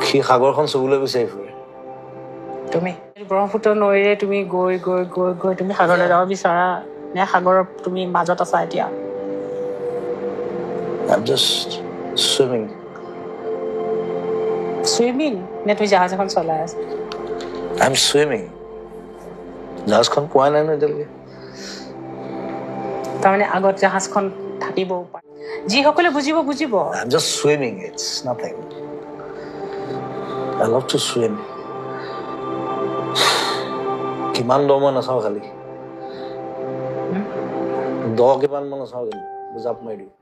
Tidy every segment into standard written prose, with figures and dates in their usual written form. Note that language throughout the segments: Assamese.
কি সাগৰখন চুবলৈ বিচাৰি ফুৰে তুমি ব্ৰহ্মপুত্ৰ নৈৰে তুমি গৈ গৈ গৈ গৈ তুমি সাগৰলৈ যাব বিচাৰা নে সাগৰৰ তুমি মাজত আছা এতিয়া I'm just swimming সুইমিং নে তুমি জাহাজ এখন চলাই আছা I'm swimming জাহাজখন পোৱা নাই ন এতিয়ালৈকে তাৰমানে আগত জাহাজখন থাকিবও পাৰে যিসকলে বুজিব বুজিব I'm just swimming it's nothing I love to swim কিমান দ মই নাচাওঁ খালি দ কিমান মই নাচাওঁ খালি জাপ মাৰি দিওঁ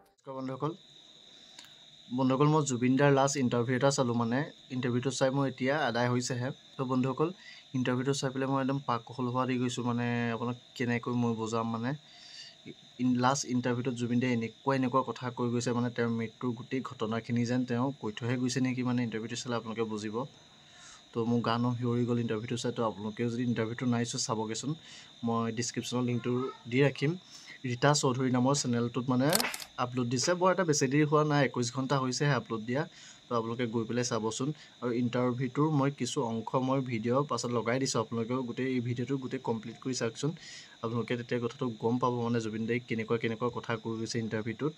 বন্ধুসকল মই জুবিনদাৰ লাষ্ট ইণ্টাৰভিউ এটা চালোঁ মানে ইণ্টাৰভিউটো চাই মই এতিয়া আদায় হৈছেহে তো বন্ধুসকল ইণ্টাৰভিউটো চাই পেলাই মই একদম পাককল হোৱা দি গৈছোঁ মানে আপোনাক কেনেকৈ মই বুজাম মানে লাষ্ট ইণ্টাৰভিউটোত জুবিনদাই এনেকুৱা কথা কৈ গৈছে মানে তেওঁৰ মৃত্যুৰ গোটেই ঘটনাখিনি যেন তেওঁ কৈ থৈহে গৈছে নেকি মানে ইণ্টাৰভিউটো চালে আপোনালোকে বুজিব তো মোৰ গানো হিঁয়ৰি গ'ল ইণ্টাৰভিউটো চাই তো আপোনালোকেও যদি ইণ্টাৰভিউটো নাই চোৱা চাবগৈচোন মই ডিছক্ৰিপশ্যনৰ লিংকটো দি ৰাখিম ৰীতা চৌধুৰী নামৰ চেনেলটোত মানে আপলোড দিছে বৰ এটা বেছি দেৰি হোৱা নাই 21 ঘণ্টা হৈছেহে আপলোড দিয়া তো আপোনালোকে গৈ পেলাই চাবচোন আৰু ইণ্টাৰভিউটোৰ মই কিছু অংশ মই ভিডিঅ' পাছত লগাই দিছোঁ আপোনালোকেও গোটেই এই ভিডিঅ'টো গোটেই কমপ্লিট কৰি চাওকচোন আপোনালোকে তেতিয়া কথাটো গম পাব মানে জুবিন দাই কেনেকুৱা কথা কৈ গৈছে ইণ্টাৰভিউটোত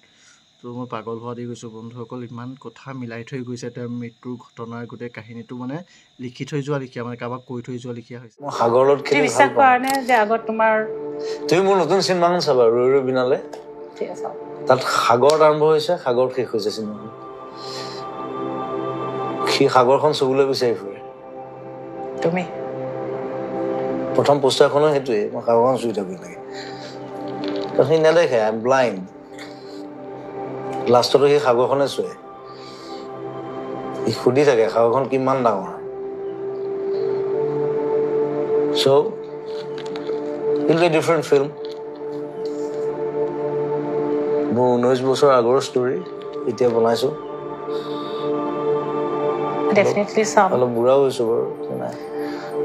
তো মই পাগল হোৱা দি গৈছোঁ বন্ধুসকল ইমান কথা মিলাই থৈ গৈছে তেওঁৰ মৃত্যুৰ ঘটনাৰ গোটেই কাহিনীটো মানে লিখি থৈ যোৱা লিখীয়া মানে কাৰোবাক কৈ থৈ যোৱা লিখীয়া হৈছে মই সাগৰত খেলি বিশ্বাস কৰা নে যে আগত তোমাৰ তুমি মোৰ নতুন চিনেমাখন চাবা ৰৈ ৰৈ বিনালে ঠিক আছে তাত সাগৰত আৰম্ভ হৈছে সাগৰত শেষ হৈছে চিনেমাখন সি সাগৰখন চুবলৈ বিচাৰি ফুৰে তুমি প্ৰথম পোষ্টাৰখনো সেইটোৱে মই সাগৰখন চুই থাকোঁ লাগে সি নেদেখে আই এম ব্লাইণ্ড লাষ্টতো সি সাগৰখনে চুৱে সি সুধি থাকে সাগৰখন কিমান ডাঙৰ চ' ইট এ ডিফাৰেণ্ট ফিল্ম মোৰ 19 বছৰ আগৰ ষ্টৰী এতিয়া বনাইছোঁ ডেফিনেটলি চাম অলপ বুঢ়া হৈছোঁ বাৰু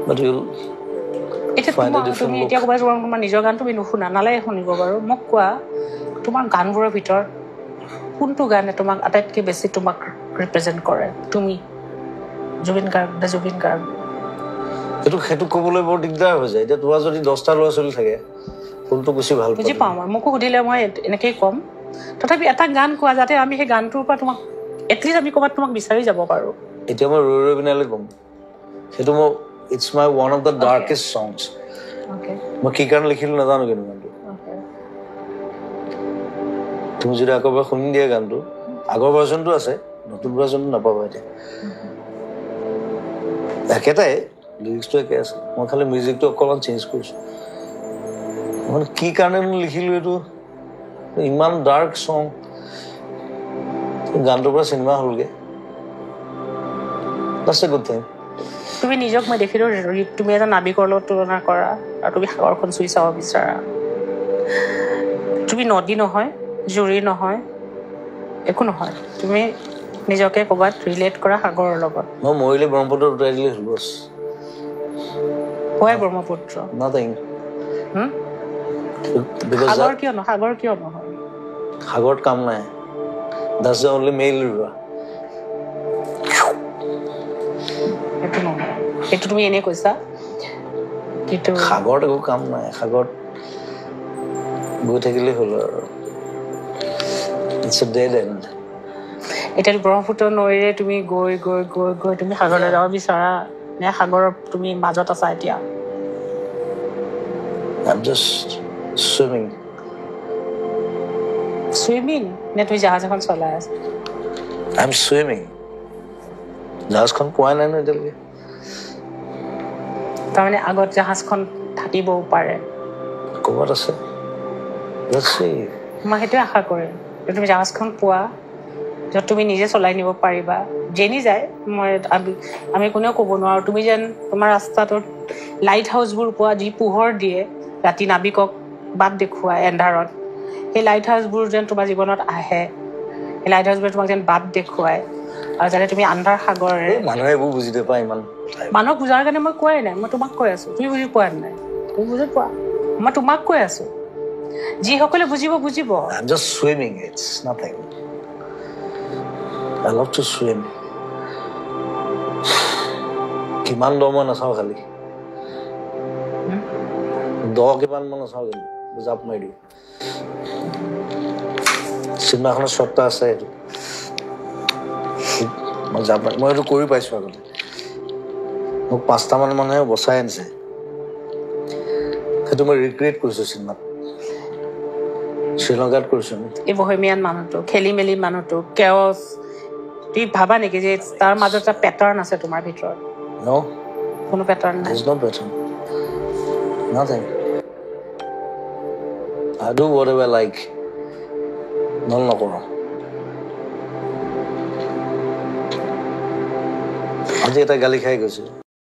বাট ইউল তুমি এতিয়া ক'বা তোমাৰ নিজৰ গান তুমি নুশুনা নালাগে শুনিব বাৰু মোক কোৱা তোমাৰ গানবোৰৰ ভিতৰত কোনটো গানে তোমাক আটাইতকৈ বেছি তোমাক ৰিপ্ৰেজেণ্ট কৰে তুমি জুবিন গাৰ্গ সেইটো ক'বলৈ বৰ দিগদাৰ হৈ যায় এতিয়া তোমাৰ যদি 10টা ল'ৰা ছোৱালী থাকে কোনটো বেছি ভাল বুজি পাওঁ মই মোকো সুধিলে মই এনেকেই ক'ম তথাপি এটা গান কোৱা যাতে আমি সেই গানটোৰ পৰা তোমাক এটলিষ্ট আমি ক'ৰবাত তোমাক বিচাৰি যাব পাৰোঁ এতিয়া মই ৰৈ ৰৈ বিনালে ক'ম সেইটো মই it's my one of the darkest songs মই কি কাৰণে লিখিলোঁ নাজানো কিন্তু গানটো তুমি যদি আকৌ এবাৰ শুনি দিয়া গানটো আগৰ ভাৰ্জনটো আছে নতুন ভাৰ্জনটো নাপাবা এতিয়া একেটাই লিৰিক্সটো একে আছে মই খালি মিউজিকটো অকণমান চেঞ্জ কৰিছোঁ মানে কি কাৰণে মই লিখিলোঁ এইটো ইমান ডাৰ্ক ছং গানটোৰ পৰা চিনেমা হ'লগৈ that's a good thing তুমি নিজক মই দেখিলোঁ তুমি এটা নাবিকৰ লগত তুলনা কৰা আৰু তুমি সাগৰখন চুই চাব বিচাৰা তুমি নদী নহয় জুৰি নহয় একো নহয় তুমি নিজকে ক'ৰবাত ৰিলেট কৰা সাগৰৰ লগত মই মৰিলে ব্ৰহ্মপুত্ৰ উঠাই দিলে হ'ল বছ হয় ব্ৰহ্মপুত্ৰ nothing সাগৰ কিয় নহয় সাগৰত কাম নাই that's the only male river এইটো নহয় এইটো তুমি এনেই কৈছা কিন্তু সাগৰত একো কাম নাই সাগৰত গৈ থাকিলে হ'ল আৰু it's a dead end এতিয়া ব্ৰহ্মপুত্ৰ নৈৰে তুমি গৈ গৈ গৈ গৈ তুমি সাগৰলৈ যাব বিচাৰা নে সাগৰৰ তুমি মাজত আছা এতিয়া I'm just swimming নে তুমি জাহাজ এখন চলাই আছা I'm swimming জাহাজখন পোৱা নাই ন এতিয়ালৈকে তাৰমানে আগত জাহাজখন থাকিবও পাৰে ক'ৰবাত আছে let's see মই সেইটোৱে আশা কৰিম যে তুমি জাহাজখন পোৱা য'ত তুমি নিজে চলাই নিব পাৰিবা যেনি যায় আমি কোনেও ক'ব নোৱাৰোঁ তুমি যেন তোমাৰ ৰাস্তাটোত লাইট হাউচবোৰ পোৱা যি পোহৰ দিয়ে ৰাতি নাবিকক বাট দেখুৱাই এন্ধাৰত সেই লাইট হাউচবোৰ যেন তোমাৰ জীৱনত আহে সেই লাইট হাউচবোৰে তোমাক যেন বাট দেখুৱাই আৰু যাতে তুমি আন্ধাৰ সাগৰেৰে মানুহে এইবোৰ বুজি নাপায় ইমান মানুহক বুজাৰ কাৰণে মই কোৱাই নাই মই তোমাক কৈ আছোঁ তুমি বুজি পোৱা নাই তুমি বুজি পোৱা মই তোমাক কৈ আছোঁ যিসকলে বুজিব বুজিব I'm just swimming it's nothing I love to swim কিমান দ মই নাচাওঁ খালি দ কিমান মই নাচাওঁ খালি জাপ মাৰি দিওঁ চিনেমাখনৰ শ্বটটা আছে এইটো মই জাপ মাৰি মই এইটো কৰি পাইছোঁ আগতে মোক 5টামান মানুহে বচাই আনিছে সেইটো মই ৰিক্ৰিয়েট কৰিছোঁ চিনেমাত শ্ৰীলংকাত কৰিছোঁ আমি এই বহেমিয়ান মানুহটো খেলি মেলি মানুহটো কেঅছ তুমি ভাবা নেকি যে তাৰ মাজত এটা পেটাৰ্ণ আছে তোমাৰ ভিতৰত No, কোনো পেটাৰ্ণ নাই there's no pattern. Nothing. I do whatever I like. নল নকৰোঁ আজি এটা গালি খাই গৈছোঁ